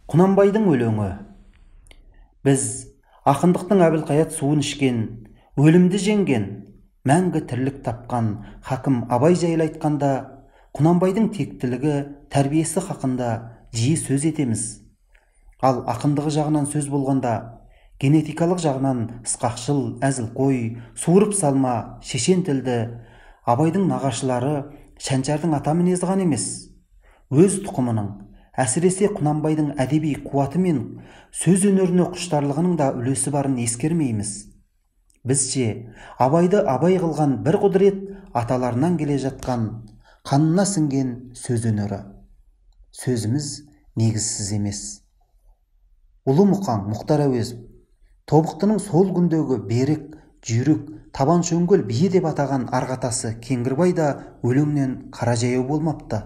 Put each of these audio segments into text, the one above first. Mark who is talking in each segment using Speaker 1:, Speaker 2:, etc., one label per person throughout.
Speaker 1: Құнанбайдың өлеңі. Біз ақындықтың Әбілқайыр суын ішкен, өлімді жеңген, мәңгі тірлік тапқан хакім Абай жайлы айтқанда, Құнанбайдың тектілігі, тәрбиесі хақында жиі сөз етеміз. Ал ақындығы жағынан сөз болғанда, генетикалық жағынан ысқақшыл, әзілқой, суырып салма, шешен тілді Абайдың нағашылары Шәншәрдің ата мінезі ғана емес, өз тұқымының, әсіресе Құнанбайдың әдеби қуаты мен сөз өнеріне құштарлығының да үлесі барын ескермейміз. Бізше Абайды Абай қылған бір құдірет аталарынан келе жатқан, қанына сіңген сөз өнері. Сөзіміз негізсіз емес. Ұлы Мұқан Мұхтар Әуезов тобықтының сол күндегі берік, жүйрік, табан шөңгел бие деп атаған арғатасы Кеңгірбай да өлеңнен қара жаяу болмапты.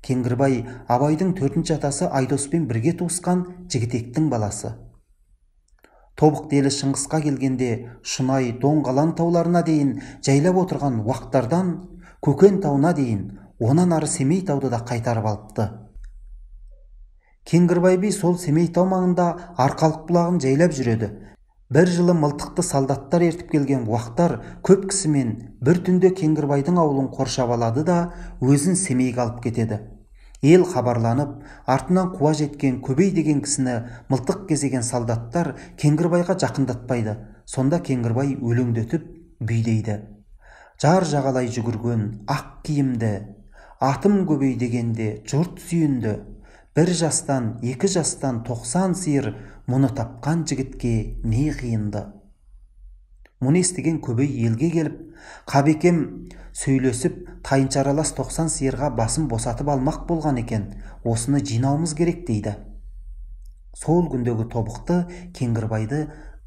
Speaker 1: Кеңгірбай Абайдың 4-ші атасы Айдоспен бірге туысқан жігітектің баласы. Тобықты елі Шыңғысқа келгенде Шұнай, Доңғалаң тауларына дейін жайлап отырған уақтардан Көкен тауына дейін, онан ары Семей тауды да қайтарып алыпты. Кеңгірбай би сол Семей тау маңында Арқалық бұлағын жайлап жүреді. Бір жылы мылтықты солдаттар ертіп келген уақтар көп кісімен бір түнде Кеңгірбайдың аулын қоршап алады да өзін Семейге алып кетеді. Ел хабарланып, артынан қуа жеткен Көбей деген кісіні мылтық кезеген солдаттар Кеңгірбайға жақындатпайды. Сонда Кеңгірбай өлеңдетіп бүйдейді. Жар жағалай жүгірген ақ киімді, атым Көбей дегенде жұрт сүйінді. Бір жастан, 2 жастан 90 сиыр, мұны тапқан жігітке не қиынды. Мұны естіген Көбей елге келіп, қабекем сөйлесіп, тайынша аралас 90 сиырға басын босатып алмақ болған екен, осыны жинауымыз керек дейді. Сол күндегі тобықты Кеңгірбайды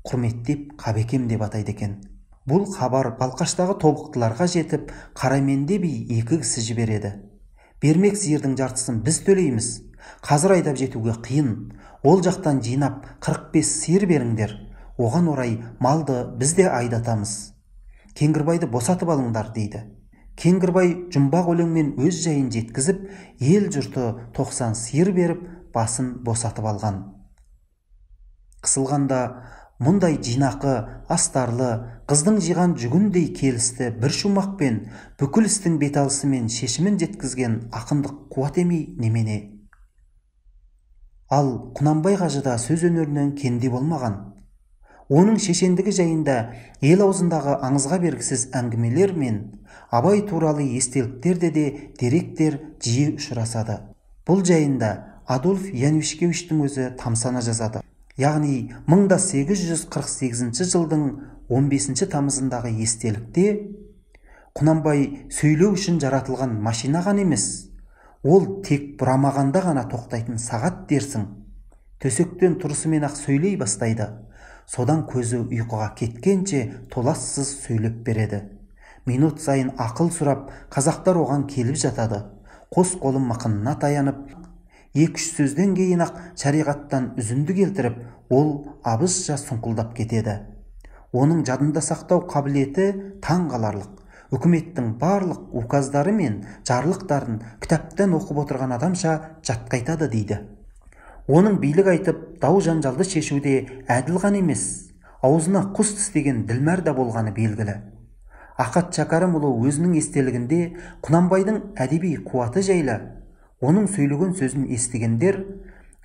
Speaker 1: құрметтеп қабекем деп атайды екен. Бұл хабар Балқаштағы тобықтыларға жетіп, Қараменде би 2 кісі жібереді. Бермек сиырдың жартысын біз төлейміз. Қазір айдап жетуге қиын. Ол жақтан жинап 45 сиыр беріңдер. Оған орай малды біз де айдатамыз. Кеңгірбайды босатып алыңдар дейді. Кеңгірбай жұмбақ өлеңмен өз жайын жеткізіп, ел жұрты 90 сиыр беріп, басын босатып алған. Қысылғанда мұндай жинақы, астарлы, қыздың жиған жүгіндей келісті бір шумақпен бүкіл істің беталысы мен шешімін жеткізген ақындық қуат емей немене. Ал Құнанбай қажыда сөз өнерінен кенде болмаған. Оның шешендігі жайында ел аузындағы аңызға бергісіз әңгімелер мен Абай туралы естеліктерде де деректер жиі ұшырасады. Бұл жайында Адольф Янушкевичтің өзі тамсана жазады. Яғни 1848 жылдың 15 тамызындағы естелікте Құнанбай сөйлеу үшін жаратылған машина ғана емес, ол тек бұрамағанда ғана тоқтайтын сағат дерсің. Төсектен тұрысымен ақ сөйлей бастайды. Содан көзі ұйқыға кеткенше толассыз сөйлеп береді. Минут сайын ақыл сұрап, қазақтар оған келіп жатады. Қос қолын мықынына таянып, 2-3 сөзден кейін ақ шариғаттан үзінді келтіріп, ол абызша сұңқылдап кетеді. Оның жадында сақтау қабілеті таң қаларлық. Үкіметтің барлық указдары мен жарлықтарын кітаптан оқып отырған адамша жатқайтады дейді. Оның билік айтып, дау жанжалды шешуде әділ ғана емес, аузына құс тістеген ділмәр да болғаны белгілі. Ақат Шәкәрімұлы өзінің естелігінде Құнанбайдың әдеби қуаты жайлы, оның сөйлеген сөзін естігендер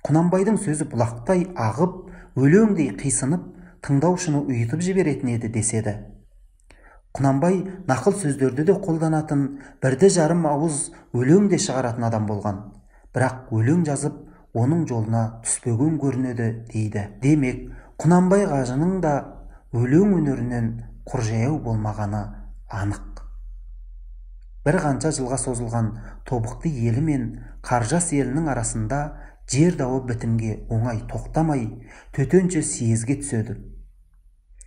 Speaker 1: Құнанбайдың сөзі бұлақтай ағып, өлеңдей қисынып, тыңдаушыны ұйытып жіберетін еді деседі. Құнанбай нақыл сөздерді де қолданатын, 1,5 ауыз өлең де шығаратын адам болған. Бірақ өлең жазып, оның жолына түспеген көрінеді дейді. Демек, Құнанбай қажының да өлең өнерінен құржаяу болмағаны анық. Бір қанша жылға созылған тобықты елі мен Қаржас елінің арасында жер дауы бітімге оңай тоқтамай, төтенше съезге түседі.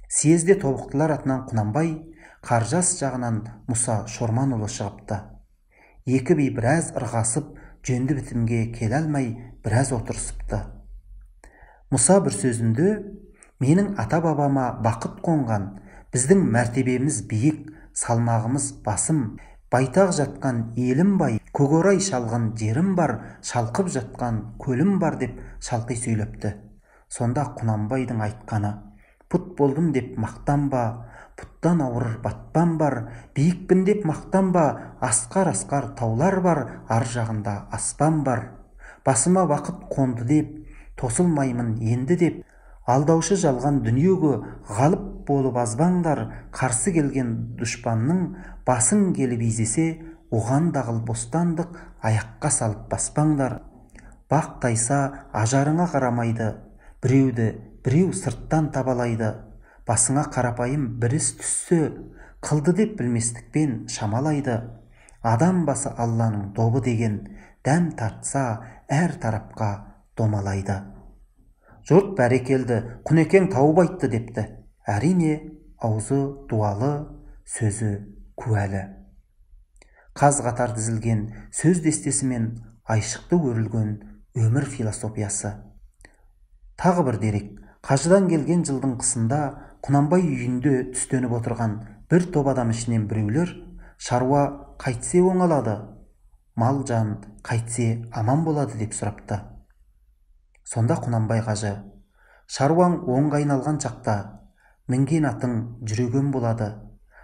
Speaker 1: Съезде тобықтылар атынан Құнанбай, Қаржас жағынан Мұса Шорманұлы шығыпты. 2 би біраз ырғасып, жөнді бітімге келе алмай, біраз отырысыпты. Мұса бір сөзінде, менің ата-бабама бақыт қонған, біздің мәртебеміз биік, салмағымыз басым, Байтақ жатқан елім бай, көкорай шалған жерім бар, шалқып жатқан көлім бар деп шалқи сөйлепті. Сонда Құнанбайдың айтқаны: пұт болдым деп мақтанба, пұттан ауыр батпан бар, биікпін деп мақтанба, асқар таулар бар, ар жағында аспан бар. Басыма уақыт қонды деп, тосылмаймын енді деп, алдаушы жалған дүниеге ғалып болып азбаңдар. Қарсы келген дұшпанның басың келіп изесе, оған дағыл бостандық аяққа салып баспаңдар. Бақ тайса ажарыңа қарамайды, біреуді біреу сырттан табалайды. Басыңа қарапайым бір іс түссе, қылды деп білместікпен шамалайды. Адам басы Алланың добы деген, дәм тартса әр тарапқа домалайды. Жұрт бәрекелді, Құнекең тауып айтты депті. Әрине, аузы дуалы, сөзі куәлі. Қаз қатар дізілген сөз дестесімен айшықты өрілген өмір философиясы. Тағы бір дерек: қажыдан келген жылдың қысында Құнанбай үйінде түстеніп отырған бір топ адам ішінен біреулер шаруа қайтсе оңалады, мал жан қайтсе аман болады деп сұрапты. Сонда Құнанбай қажы: шаруаң оңға айналған шақта мінген атың жүреген болады,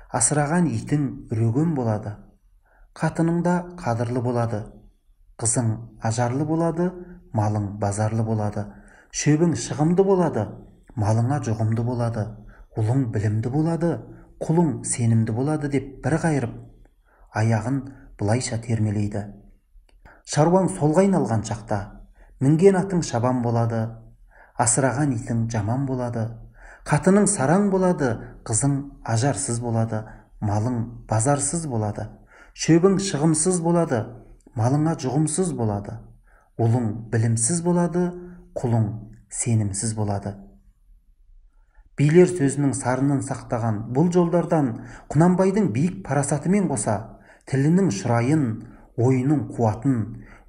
Speaker 1: асыраған итің үреген болады, қатының да қадірлі болады, қызың ажарлы болады, малың базарлы болады, шөбің шығымды болады, малыңа жұғымды болады, ұлың білімді болады, құлың сенімді болады деп бір қайырып, аяғын былайша термелейді: шаруаң солға айналған шақта мінген атың шабан болады, асыраған итің жаман болады, қатының сараң болады, қызың ажарсыз болады, малың базарсыз болады, шөбің шығымсыз болады, малыңа жұғымсыз болады, ұлың білімсіз болады, құлың сенімсіз болады. Билер сөзінің сарынын сақтаған бұл жолдардан Құнанбайдың биік парасатымен қоса тілінің шұрайын, ойының қуатын,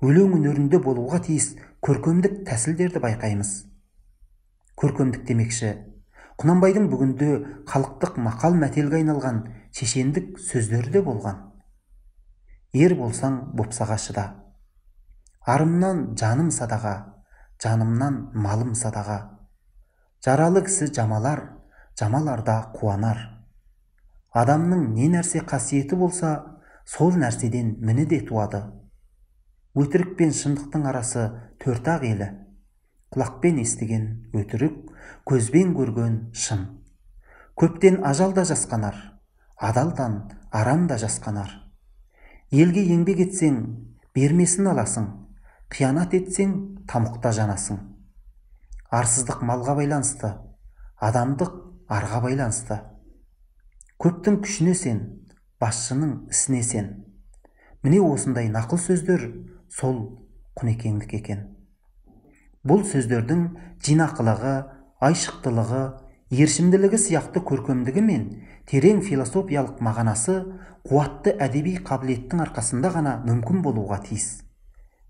Speaker 1: өлең өнерінде болуға тиіс көркемдік тәсілдерді байқаймыз. Көркемдік демекші, Құнанбайдың бүгінде халықтық мақал мәтелге айналған шешендік сөздері де болған. Ер болсаң бопсаға шыда, арымнан жаным садаға, жанымнан малым садаға. Жаралы кісі жамалар, жамаларда қуанар. Адамның не нәрсе қасиеті болса, сол нәрседен міні де туады. Өтірік пен шындықтың арасы төрт-ақ елі. Құлақпен естіген өтірік, көзбен көрген шын. Көптен ажал да жасқанар, адалдан арам да жасқанар. Елге еңбек етсең, бермесін аласың, қиянат етсең, тамұқта жанасың. Арсыздық малға байланысты, адамдық арға байланысты. Көптің күшіне сен, басшының ісіне сен. Міне осындай нақыл сөздер сол Құнекеңдік екен. Бұл сөздердің жинақылығы, айшықтылығы, ершімділігі сияқты көркемдігі мен терең философиялық мағынасы қуатты әдеби қабілеттің арқасында ғана мүмкін болуға тиіс.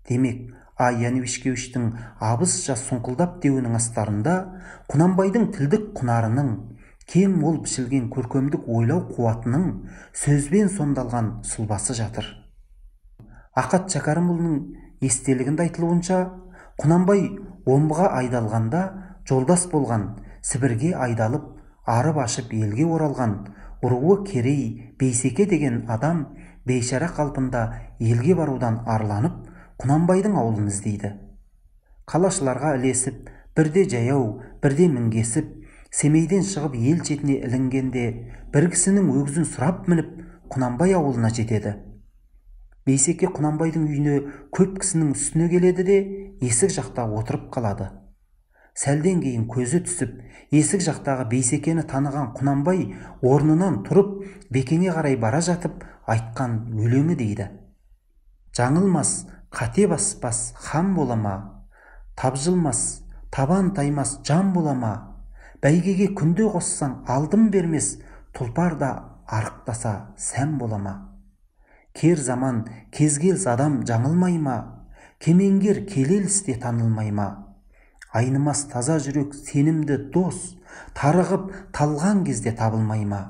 Speaker 1: Демек, А. Януишкевичтің абызша сұңқылдап деуінің астарында Құнанбайдың тілдік құнарының, кең мол пішілген көркемдік ойлау қуатының сөзбен сомдалған сұлбасы жатыр. Ақат Шәкәрімұлының естелігінде айтылуынша, Құнанбай омбыға айдалғанда жолдас болған, Сібірге айдалып, арып ашып елге оралған ұруы Керей Бейсеке деген адам бейшара қалпында елге барудан арланып, Құнанбайдың ауылын іздейді. Қалашыларға ілесіп, бірде жаяу, бірде мінгесіп, Семейден шығып ел шетіне ілінгенде, бір кісінің өгізін сұрап мініп, Құнанбай ауылына жетеді. Бейсеке Құнанбайдың үйіне көп кісінің үстіне келеді де, есік жақта отырып қалады. Сәлден кейін көзі түсіп, есік жақтағы Бейсекені таныған Құнанбай орнынан тұрып, Бекеңе қарай бара жатып, айтқан өлеңі дейді: жаңылмас, қате баспас хан болама, табжылмас, табан таймас жан болама, бәйгеге күнде қоссаң алдым бермес, тұлпарда арықтаса сән болама. Кер заман кезгелс адам жаңылмай ма, кемеңгер келелісте танылмай ма, айнымас таза жүрек сенімді дос, тарығып талған кезде табылмай ма,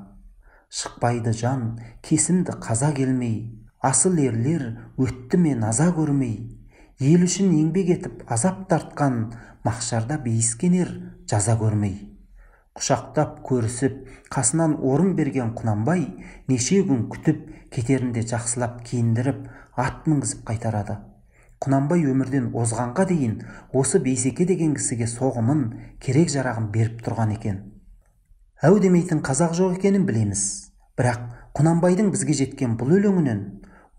Speaker 1: шықпайды жан кесімді қаза келмей, асыл ерлер өтті ме наза көрмей, ел үшін еңбек етіп азап тартқан, махшарда бейіскенер жаза көрмей. Құшақтап көрісіп қасынан орын берген Құнанбай неше күн күтіп, кетерінде жақсылап киіндіріп ат мінгізіп қайтарады. Құнанбай өмірден озғанға дейін осы Бейсеке деген кісіге соғымын, керек жарағын беріп тұрған екен. Әу демейтін қазақ жоқ екенін білеміз. Бірақ Құнанбайдың бізге жеткен бұл өлеңінен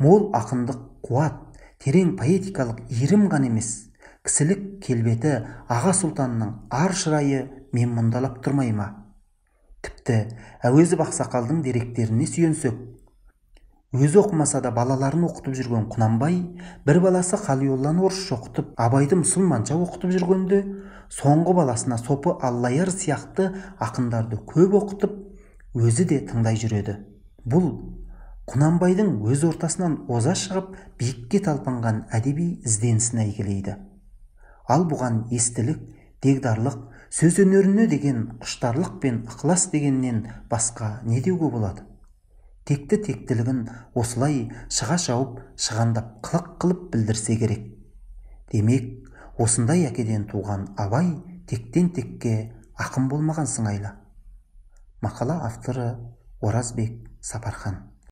Speaker 1: мол ақындық қуат, терең поэтикалық иірім ғана емес, кісілік келбеті аға сұлтанның ар шырайы мен мұндалап тұрмай ма? Тіпті Әуезов ақсақалдың деректеріне сүйенсек, өзі оқымаса да балаларын оқытып жүрген Құнанбай, бір баласы Қалиолланы орысша оқытып, Абайды мұсылманша оқытып жүргенде, соңғы баласына Сопы Аллайыр сияқты ақындарды көп оқытып, өзі де тыңдай жүреді. Бұл Құнанбайдың өз ортасынан оза шығып, биікке талпынған әдеби ізденісін әйгілейді. Ал бұған естілік, дегдарлық, сөз өнеріне деген құштарлық пен ықылас дегеннен басқа не деуге болады? Текті тектілігін осылай шыға шауып, шығандап қылық қылып білдірсе керек. Демек, осындай әкеден туған Абай тектен текке ақын болмаған сыңайлы. Мақала авторы Оразбек Сапархан.